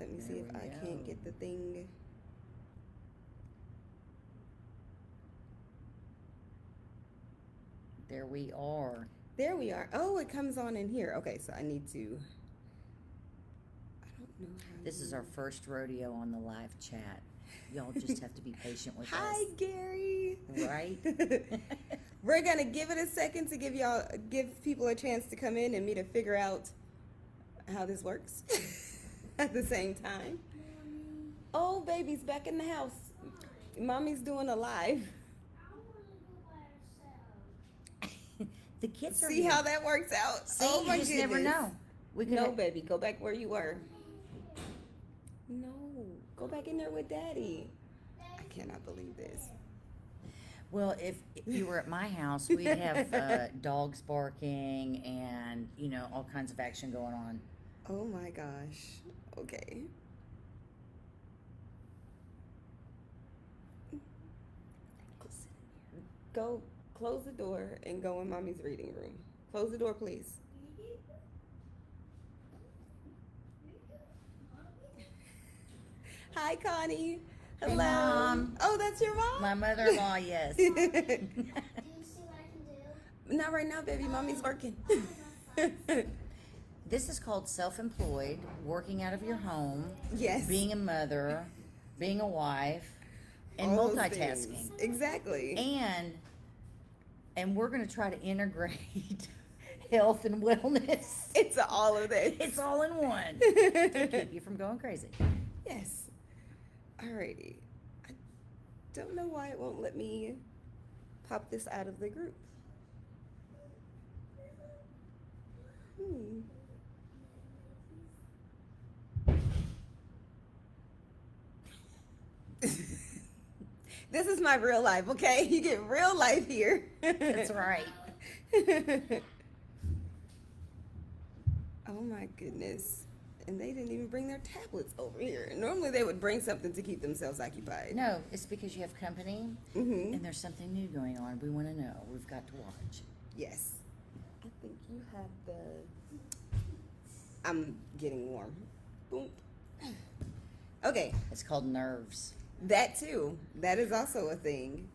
Let me see There if we I go. can't get the thing. There we are. There we are. Oh, it comes on in here. Okay, so I need to. I don't know how. This is our first rodeo on the live chat. Y'all just have to be patient with Hi, Gary. us. Right? We're gonna give it a second to give people a chance to come in and me to figure out how this works at the same time. Oh, baby's back in the house. Mommy's doing a live. The kids are See here. how that works out. See, Oh my you just goodness. never know. We could No, baby, go back where you were. No, go back in there with Daddy. I cannot believe this. Well, if you were at my house, we'd have dogs barking and, you know, all kinds of action going on. Oh my gosh. Okay. Go close the door and go in Mommy's reading room. Close the door, please. Hi, Connie. Hello. Mom. Oh, that's your mom? My mother-in-law, yes. Do you see what I can do? Not right now, baby. Mommy's working. This is called self-employed, working out of your home, Yes. being a mother, being a wife, and All those multitasking. things. Exactly. And we're going to try to integrate health and wellness. It's all of this. It's all in one to keep you from going crazy. Yes. Alrighty. I don't know why it won't let me pop this out of the group. Hmm. This is my real life, okay? You get real life here. That's right. Oh my goodness. And they didn't even bring their tablets over here. Normally they would bring something to keep themselves occupied. No, it's because you have company Mm-hmm. and there's something new going on. We want to know. We've got to watch. Yes. I think you have the. I'm getting warm. Boom. Okay, It's called nerves. that too. That is also a thing.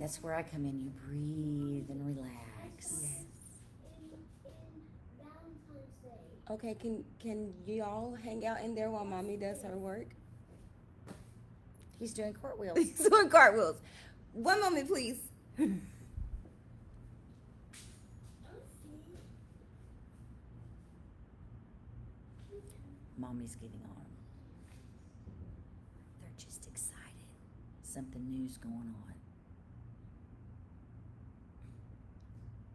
That's where I come in. You breathe and relax. Valentine's Day. Okay, can y'all hang out in there while Mommy does her work? He's doing cartwheels. He's doing cartwheels. One moment, please. Mommy's getting on him. They're just excited. Something new's going on.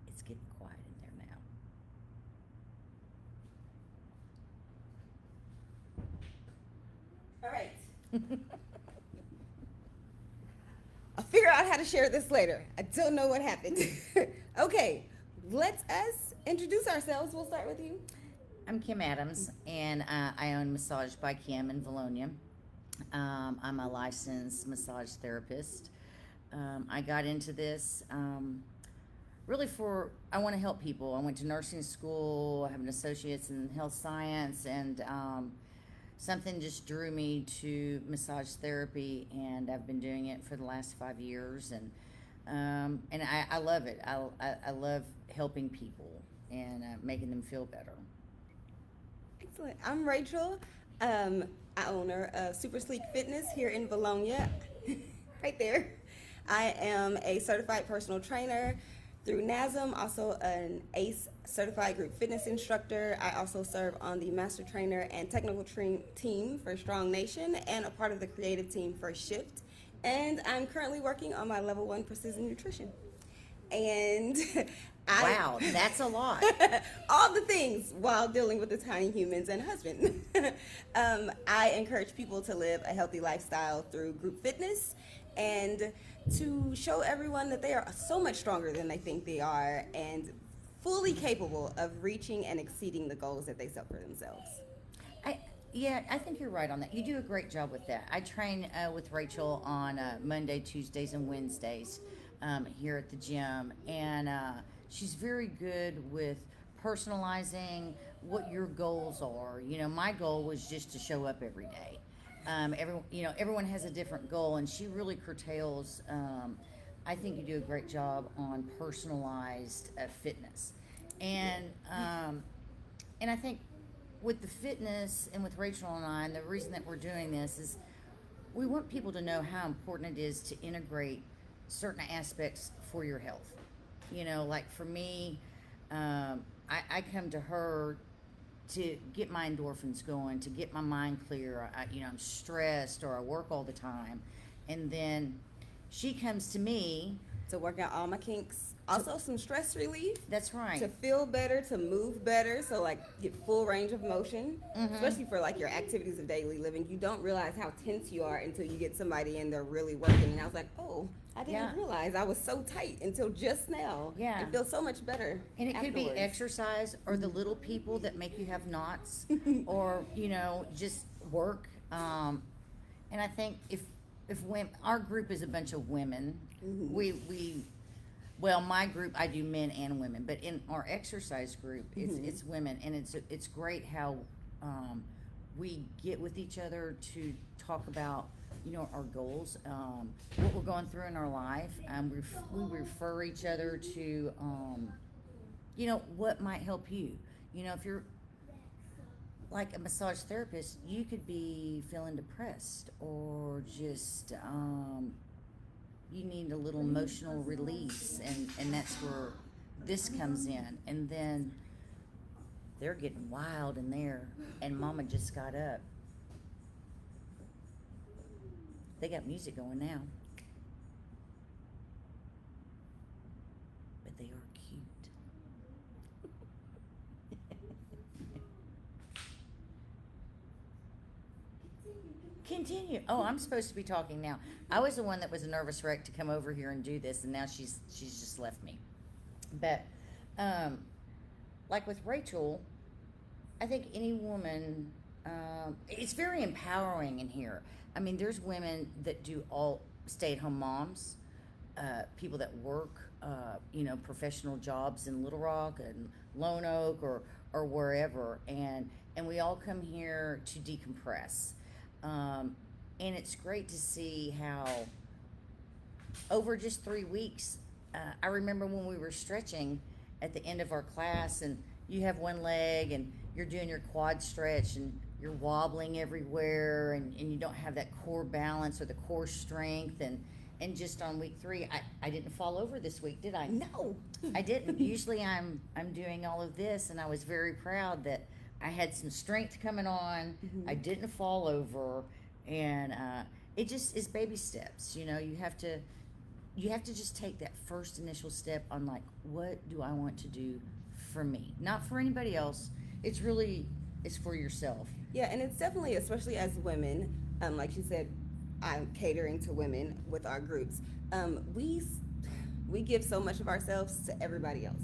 It's getting quiet in there now. All right. I'll figure out how to share this later. I don't know what happened. Okay, let us introduce ourselves. We'll start with you. I'm Kim Adams, and I own Massage by Kim in Valonia. I'm a licensed massage therapist. I got into this really I want to help people. I went to nursing school, I have an associate's in health science, and something just drew me to massage therapy, and I've been doing it for the last 5 years, and I love it. I love helping people and making them feel better. Excellent. I'm Rachel. I owner of Super Sleek Fitness here in Bologna, right there. I am a certified personal trainer through NASM, also an ACE certified group fitness instructor. I also serve on the master trainer and technical team for Strong Nation and a part of the creative team for Shift. And I'm currently working on my level 1 precision nutrition. And Wow, that's a lot. all the things while dealing with the tiny humans and husband. I encourage people to live a healthy lifestyle through group fitness and to show everyone that they are so much stronger than they think they are and fully capable of reaching and exceeding the goals that they set for themselves. I think you're right on that. You do a great job with that. I train with Rachel on Monday, Tuesdays, and Wednesdays here at the gym, and she's very good with personalizing what your goals are. You know, my goal was just to show up every day. Everyone has a different goal, and she really curtails. I think you do a great job on personalized fitness, and I think with the fitness and with Rachel and I, and the reason that we're doing this is we want people to know how important it is to integrate certain aspects for your health. You know, like for me, I come to her to get my endorphins going, to get my mind clear. I'm stressed or I work all the time. And then she comes to me. To work out all my kinks. Also some stress relief. That's right. To feel better, to move better, so like get full range of motion, especially for like your activities of daily living. You don't realize how tense you are until you get somebody in there really working. And I was like, oh, I didn't realize I was so tight until just now. Yeah. It feels so much better. And it could be afterwards. exercise or the little people that make you have knots or, just work. And I think if women, our group is a bunch of women, well, my group, I do men and women, but in our exercise group, it's women, and it's great how we get with each other to talk about our goals, what we're going through in our life. We refer each other to what might help you. If you're like a massage therapist, you could be feeling depressed or just you need a little emotional release, and that's where this comes in. And then they're getting wild in there, and Mama just got up. They got music going now, but they are cute. Continue. Oh, I'm supposed to be talking now. I was the one that was a nervous wreck to come over here and do this, and now she's just left me. But like with Rachel, I think any woman, it's very empowering in here. I mean, there's women that do all stay-at-home moms, people that work, professional jobs in Little Rock and Lone Oak or wherever, and we all come here to decompress. And it's great to see how over just 3 weeks, I remember when we were stretching at the end of our class, and you have one leg and you're doing your quad stretch and you're wobbling everywhere, and you don't have that core balance or the core strength, and just on week 3, I didn't fall over this week, did I? No, I didn't. Usually I'm doing all of this, and I was very proud that I had some strength coming on. I didn't fall over, and it just is baby steps. You have to just take that first initial step on, like, what do I want to do for me, not for anybody else. It's for yourself. Yeah, and it's definitely, especially as women, like you said, I'm catering to women with our groups. We give so much of ourselves to everybody else.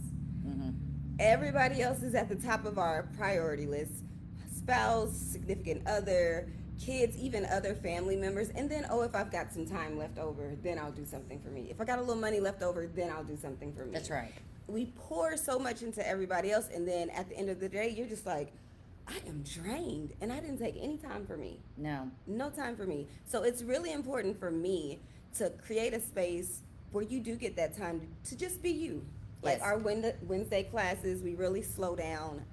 Everybody else is at the top of our priority list: spouse, significant other, kids, even other family members. And then, if I've got some time left over, then I'll do something for me. If I got a little money left over, then I'll do something for me. That's right. We pour so much into everybody else, and then at the end of the day, you're just like, I am drained, and I didn't take any time for me. No time for me. So it's really important for me to create a space where you do get that time to just be you. Like our Wednesday classes, we really slow down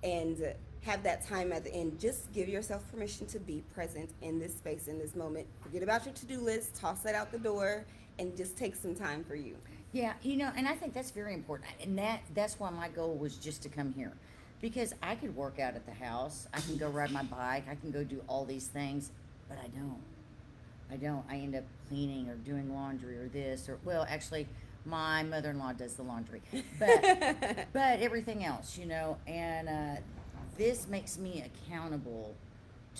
and have that time at the end. Just give yourself permission to be present in this space, in this moment. Forget about your to-do list, toss that out the door, and just take some time for you. Yeah, and I think that's very important. And that's why my goal was just to come here. Because I could work out at the house, I can go ride my bike, I can go do all these things, but I don't. I end up cleaning or doing laundry or this, or, well, actually, my mother-in-law does the laundry, but everything else, and this makes me accountable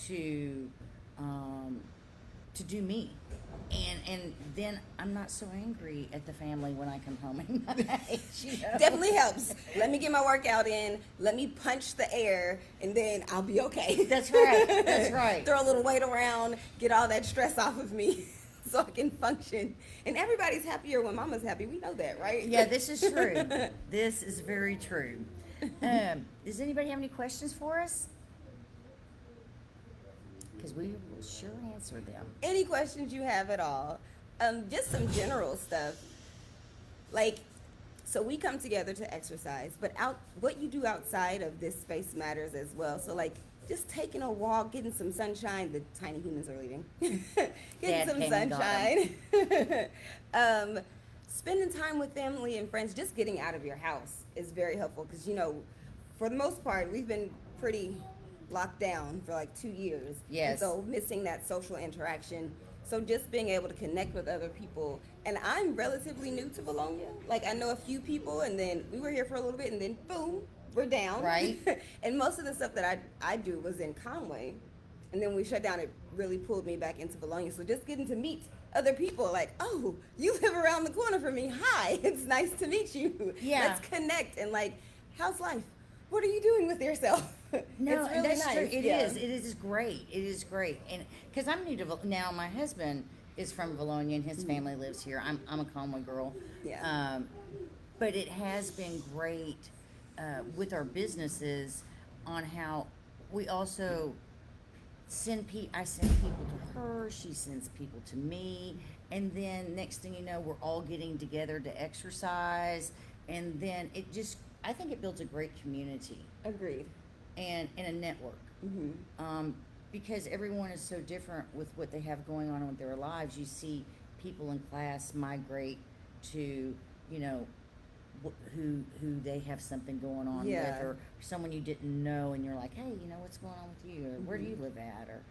to do me, and then I'm not so angry at the family when I come home at night. Definitely helps. Let me get my workout in. Let me punch the air, and then I'll be okay. That's right. That's right. Throw a little weight around, get all that stress off of me. so I can function. And everybody's happier when mama's happy. We know that, right? Yeah, this is true. This is very true. Does anybody have any questions for us? Because we will sure answer them. Any questions you have at all? Just some general stuff. Like, so we come together to exercise, but what you do outside of this space matters as well. So like, just taking a walk, getting some sunshine. The tiny humans are leaving. Getting Dad some came and got sunshine. Spending time with family and friends. Just getting out of your house is very helpful because for the most part, we've been pretty locked down for like 2 years. Yes. And so missing that social interaction. So just being able to connect with other people. And I'm relatively new to Bologna. Like I know a few people, and then we were here for a little bit, and then boom, we're down. Right. And most of the stuff that I do was in Conway. And then we shut down, it really pulled me back into Bologna. So just getting to meet other people, like, oh, you live around the corner from me. Hi, it's nice to meet you. Yeah. Let's connect. And like, how's life? What are you doing with yourself? No, it's really that's nice. true. It Yeah. is. It is great. It is great. And because I'm new to now, my husband is from Bologna and his family lives here. I'm a Conway girl. Yeah. But it has been great with our businesses on how we also I send people to her, she sends people to me, and then next thing you know, we're all getting together to exercise, and then I think it builds a great community Agreed. and a network. Mm-hmm. Because everyone is so different with what they have going on with their lives. You see people in class migrate to, who they have something going on Yeah. with, or someone you didn't know, and you're like, hey, what's going on with you, or where do you live at, or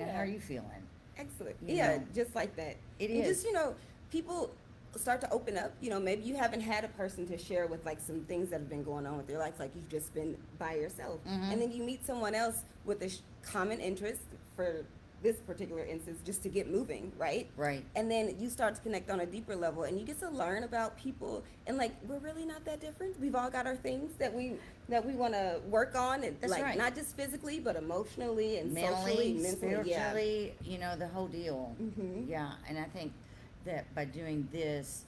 how are you feeling? Excellent. You Yeah, know. just like that. It and is. just, people start to open up. Maybe you haven't had a person to share with like some things that have been going on with your life, like you've just been by yourself. Mhm. And then you meet someone else with a common interest, for this particular instance, just to get moving, right? Right. And then you start to connect on a deeper level, and you get to learn about people, and like, we're really not that different. We've all got our things that we want to work on, and That's like right. not just physically, but emotionally and socially, Mentally, mentally, yeah. spiritually, the whole deal. Mhm. Yeah, and I think that by doing this,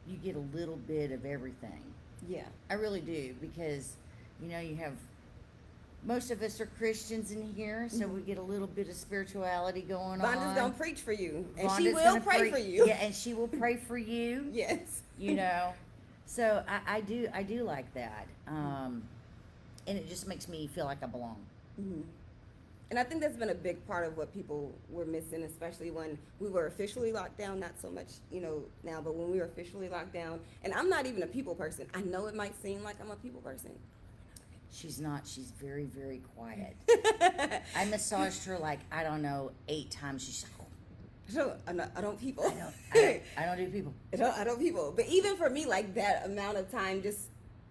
you get a little bit of everything. Yeah. I really do, because you have most of us are Christians in here, so we get a little bit of spirituality going on. Vonda's gonna preach for you, and she Vonda's will gonna pray for you. Yeah, and she will pray for you. Yes. So I do like that, and it just makes me feel like I belong. Mhm. And I think that's been a big part of what people were missing, especially when we were officially locked down. Not so much, now, but when we were officially locked down. And I'm not even a people person. I know it might seem like I'm a people person. She's not. She's very, very quiet. I massaged her 8 times. She's I don't people. I don't do people. I don't people. But even for me, like that amount of time,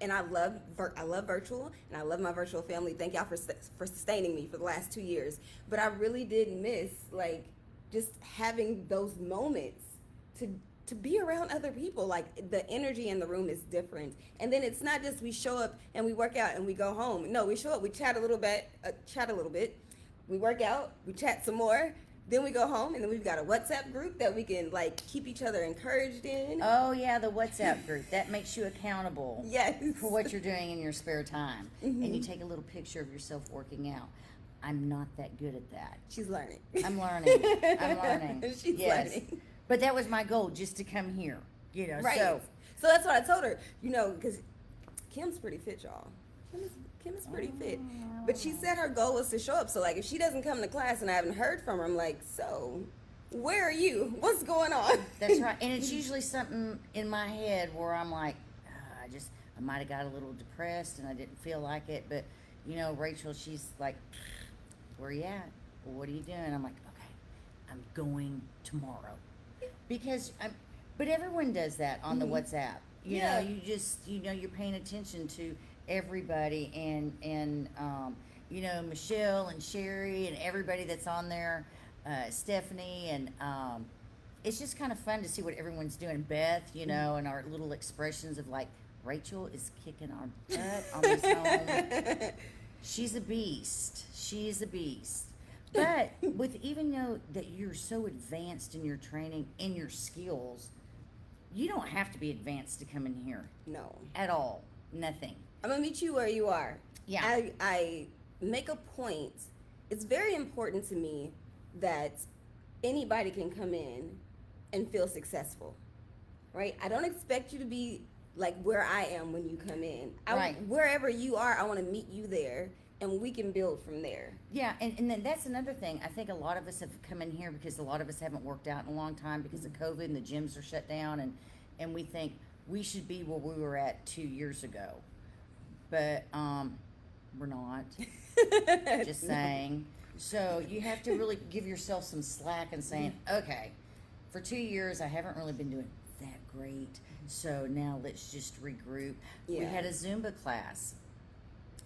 and I love virtual, and I love my virtual family. Thank y'all for sustaining me for the last 2 years. But I really did miss just having those moments to be around other people. Like the energy in the room is different. And then it's not just we show up and we work out and we go home. No, we show up, we chat a little bit, we work out, we chat some more. Then we go home, and then we've got a WhatsApp group that we can keep each other encouraged in. Oh yeah, the WhatsApp group that makes you accountable. Yes. For what you're doing in your spare time, Mhm. and you take a little picture of yourself working out. I'm not that good at that. She's learning. I'm learning. I'm learning. She's learning. But that was my goal, just to come here. Right. So that's what I told her. Because Kim's pretty fit, y'all. Kim is pretty fit. But she said her goal was to show up. So if she doesn't come to class and I haven't heard from her, I'm like, so where are you? What's going on? that's right. And it's usually something in my head where I'm like, I might have got a little depressed and I didn't feel like it. But Rachel, she's like, where are you at? Well, what are you doing? I'm like, okay, I'm going tomorrow. Because but everyone does that on the WhatsApp. Yeah. You just, you're paying attention to everybody, and Michelle and Sherry and everybody that's on there, Stephanie, and it's just kind of fun to see what everyone's doing. Beth, and our little expressions of Rachel is kicking our butt on this home. She's a beast. But with even though that you're so advanced in your training and your skills, you don't have to be advanced to come in here No. at all. Nothing. I'm gonna meet you where you are. Yeah. I make a point. It's very important to me that anybody can come in and feel successful, right? I don't expect you to be like where I am when you come in. Right. Wherever you are, I want to meet you there, and we can build from there. Yeah, and then that's another thing. I think a lot of us have come in here because a lot of us haven't worked out in a long time because of COVID and the gyms are shut down, and we think we should be where we were at 2 years ago. But we're not. Just saying. So you have to really give yourself some slack and saying, okay, for 2 years I haven't really been doing that great. So now let's just regroup. We Yeah. had a Zumba class.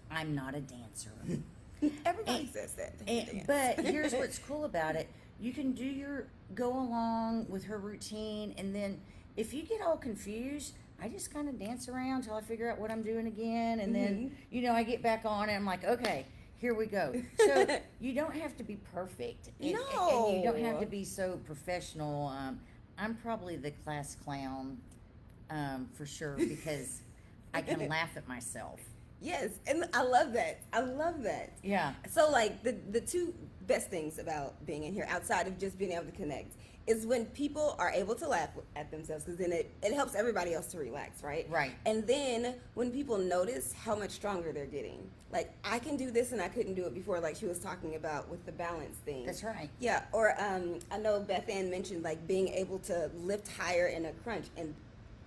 I'm not a dancer. Everybody And- says that. But here's what's cool about it. You can go along with her routine, and then if you get all confused, I just kind of dance around until I figure out what I'm doing again, and then, I get back on and I'm like, okay, here we go. So you don't have to be perfect. And you don't have to No. be so professional. I'm probably the class clown, for sure, because I can laugh at myself. Yes, and I love that. I love that. Yeah. So like the two best things about being in here outside of just being able to connect is when people are able to laugh at themselves, because then it helps everybody else to relax, right? Right. And then when people notice how much stronger they're getting, like I can do this and I couldn't do it before, like she was talking about with the balance thing. That's right. Yeah, or I know Beth Ann mentioned like being able to lift higher in a crunch, and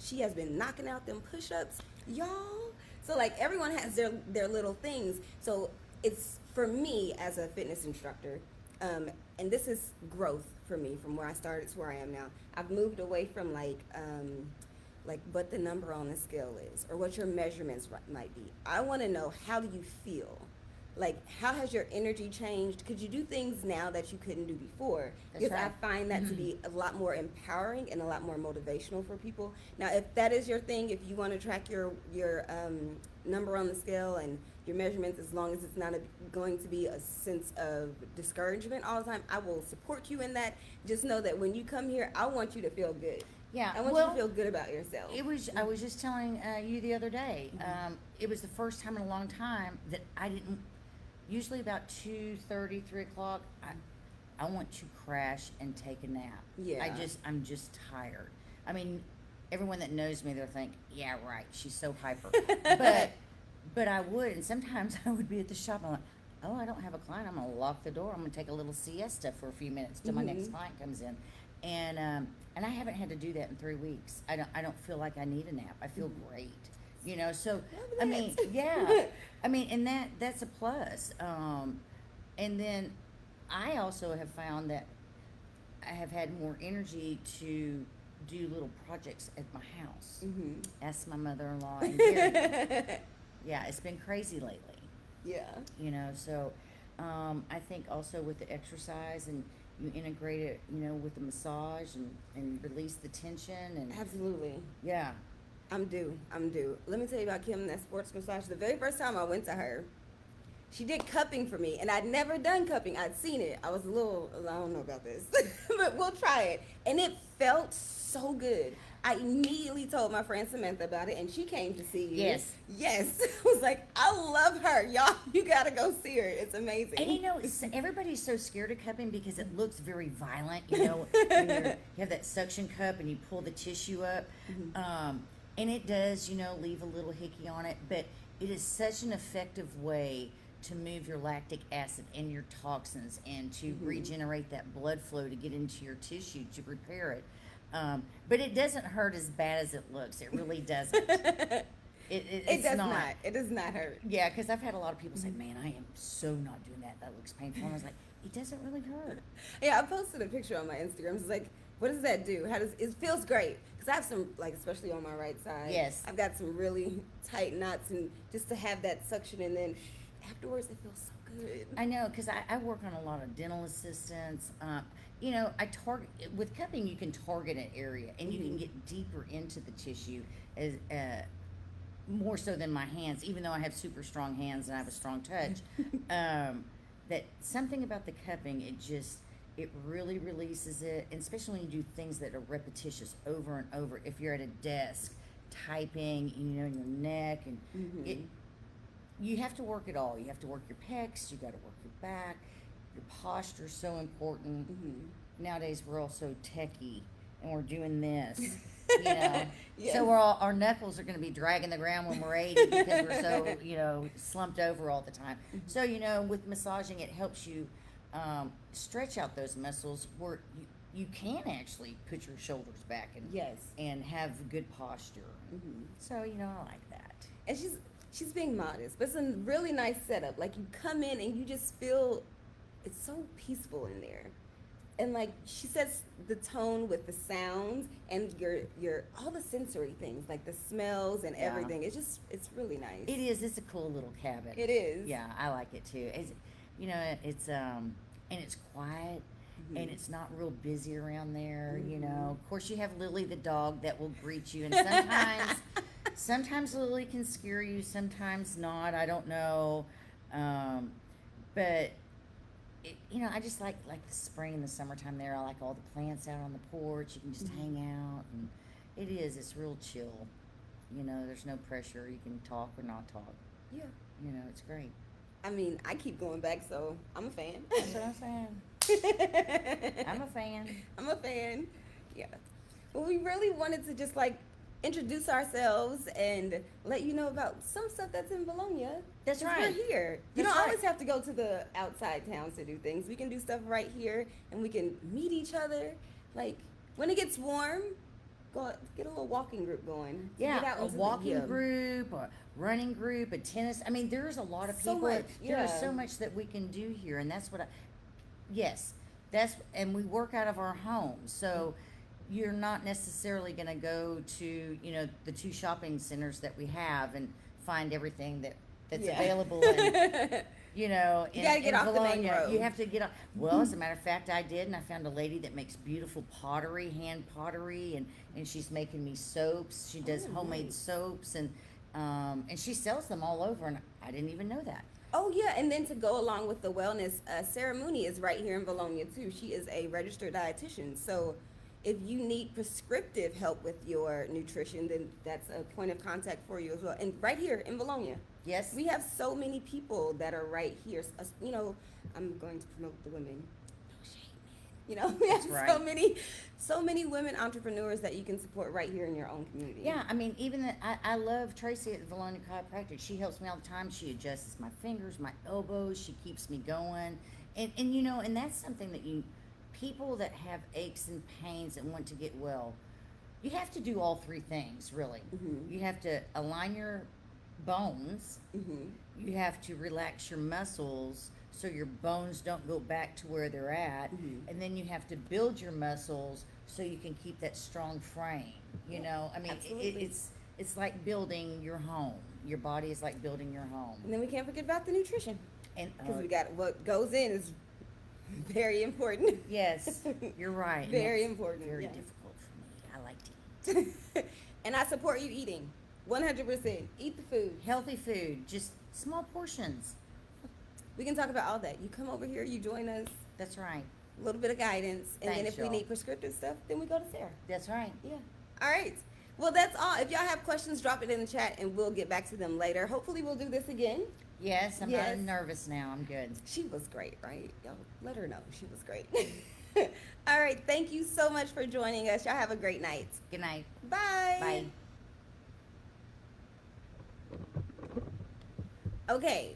she has been knocking out them push-ups, y'all. So like everyone has their little things. So it's for me as a fitness instructor, and this is growth for me from where I started to where I am now. I've moved away from like what the number on the scale is or what your measurements might be. I want to know, how do you feel? Like, how has your energy changed? Could you do things now that you couldn't do before? That's Because right. I find that to be a lot more empowering and a lot more motivational for people. Now, if that is your thing, if you want to track your number on the scale and your measurements, as long as it's not going to be a sense of discouragement all the time, I will support you in that. Just know that when you come here, I want you to feel good. Yeah. I want you to feel good about yourself. I was just telling you the other day. It was the first time in a long time that I didn't. Usually about 2:30, 3 o'clock, I want to crash and take a nap. Yeah. I'm just tired. I mean, everyone that knows me, they'll think, yeah, right, she's so hyper. but I would, and sometimes I would be at the shop. I'm like, oh, I don't have a client. I'm gonna lock the door. I'm gonna take a little siesta for a few minutes till my next client comes in, and I haven't had to do that in 3 weeks. I don't feel like I need a nap. I feel great. So I mean, yeah, I mean, and that's a plus. And then I also have found that I have had more energy to do little projects at my house. Ask my mother-in-law. And Gary. Yeah, it's been crazy lately. Yeah. So I think also with the exercise, and you integrate it, with the massage and release the tension, and Absolutely. yeah. I'm due. Let me tell you about Kim, that sports massage. The very first time I went to her, she did cupping for me, and I'd never done cupping. I'd seen it. I was a little, I don't know about this, but we'll try it. And it felt so good. I immediately told my friend Samantha about it, and she came to see you. Yes. Yes. I was like, I love her. Y'all, you got to go see her. It's amazing. And everybody's so scared of cupping because it looks very violent, when you have that suction cup and you pull the tissue up. And it does, leave a little hickey on it, but it is such an effective way to move your lactic acid and your toxins and to regenerate that blood flow to get into your tissue to repair it. But it doesn't hurt as bad as it looks. It really doesn't. It does not. It does not hurt. Yeah, because I've had a lot of people say, man, I am so not doing that. That looks painful. And I was like, it doesn't really hurt. Yeah, I posted a picture on my Instagram. It's like, what does that do? It feels great. Because I have some, like, especially on my right side. Yes. I've got some really tight knots, and just to have that suction, and then afterwards it feels so good. I know, because I work on a lot of dental assistants. I target, with cupping, you can target an area, and you can get deeper into the tissue, as more so than my hands, even though I have super strong hands and I have a strong touch. that something about the cupping, it really releases it, and especially when you do things that are repetitious over and over. If you're at a desk typing, in your neck, and it, you have to work it all. You have to work your pecs, you got to work your back, your posture's so important. Nowadays we're all so techy, and we're doing this, Yes. So our knuckles are going to be dragging the ground when we're 80 because we're so, slumped over all the time. So, with massaging, it helps you stretch out those muscles where you can actually put your shoulders back Yes. and have good posture. So, I like that. And she's being modest, but it's a really nice setup. Like, you come in and you just feel it's so peaceful in there. And like she sets the tone with the sounds and your all the sensory things, like the smells and Yeah. everything. It's really nice. It is. It's a cool little cabin. It is. Yeah, I like it too. It's and it's quiet, and it's not real busy around there. Of course, you have Lily the dog that will greet you, and sometimes Lily can scare you, sometimes not. I don't know, but I just like the spring and the summertime there. I like all the plants out on the porch. You can just hang out, and it's real chill. There's no pressure. You can talk or not talk. Yeah. It's great. I mean, I keep going back, so I'm a fan. That's what I'm saying. I'm a fan. I'm a fan. Yeah. Well, we really wanted to just like introduce ourselves and let you know about some stuff that's in Bologna. That's 'Cause right. We're here. You That's don't right. always have to go to the outside towns to do things. We can do stuff right here, and we can meet each other. Like when it gets warm, get a little walking group going. Get Yeah, out a into the- walking group, a running group, a tennis. I mean, there's a lot of So people. much, There's yeah. so much that we can do here, and that's what and we work out of our homes. So you're not necessarily going to go to, the 2 shopping centers that we have and find everything that's Yeah. available in, You gotta get off the main Bologna. road. You have to get off. Well, as a matter of fact, I did, and I found a lady that makes beautiful pottery, hand pottery, and she's making me soaps. She does Oh, homemade nice. soaps, and she sells them all over, and I didn't even know that. Oh yeah, and then to go along with the wellness, Sarah Mooney is right here in Bologna too. She is a registered dietitian. So if you need prescriptive help with your nutrition, then that's a point of contact for you as well. And right here in Bologna, Yes. we have so many people that are right here. I'm going to promote the women. No shame, man. We have That's right. so many women entrepreneurs that you can support right here in your own community. Yeah, I mean, I love Tracy at Bologna Chiropractic. She helps me all the time. She adjusts my fingers, my elbows. She keeps me going. And that's something that people that have aches and pains and want to get well, you have to do all 3 things, really. You have to align your bones. You have to relax your muscles so your bones don't go back to where they're at. And then you have to build your muscles so you can keep that strong frame. I mean, Absolutely. it's like building your home. Your body is like building your home. And then we can't forget about the nutrition, And because we got what goes in is very important. yes, you're right. And Very that's important, Very yes. difficult for me. I like to eat And I support you eating 100%. Eat the food. healthy food, just small portions. We can talk about all that. You come over here, you join us, That's right. a little bit of guidance, and then Thanks, if we y'all. need prescriptive stuff, then we go to Sarah. That's right. Yeah. All right. Well, that's all. If y'all have questions, drop it in the chat, and we'll get back to them later. Hopefully, we'll do this again. Yes, I'm Yes. not nervous now. I'm good. She was great, right? Y'all let her know she was great. All right. Thank you so much for joining us. Y'all have a great night. Good night. Bye. Bye. Okay.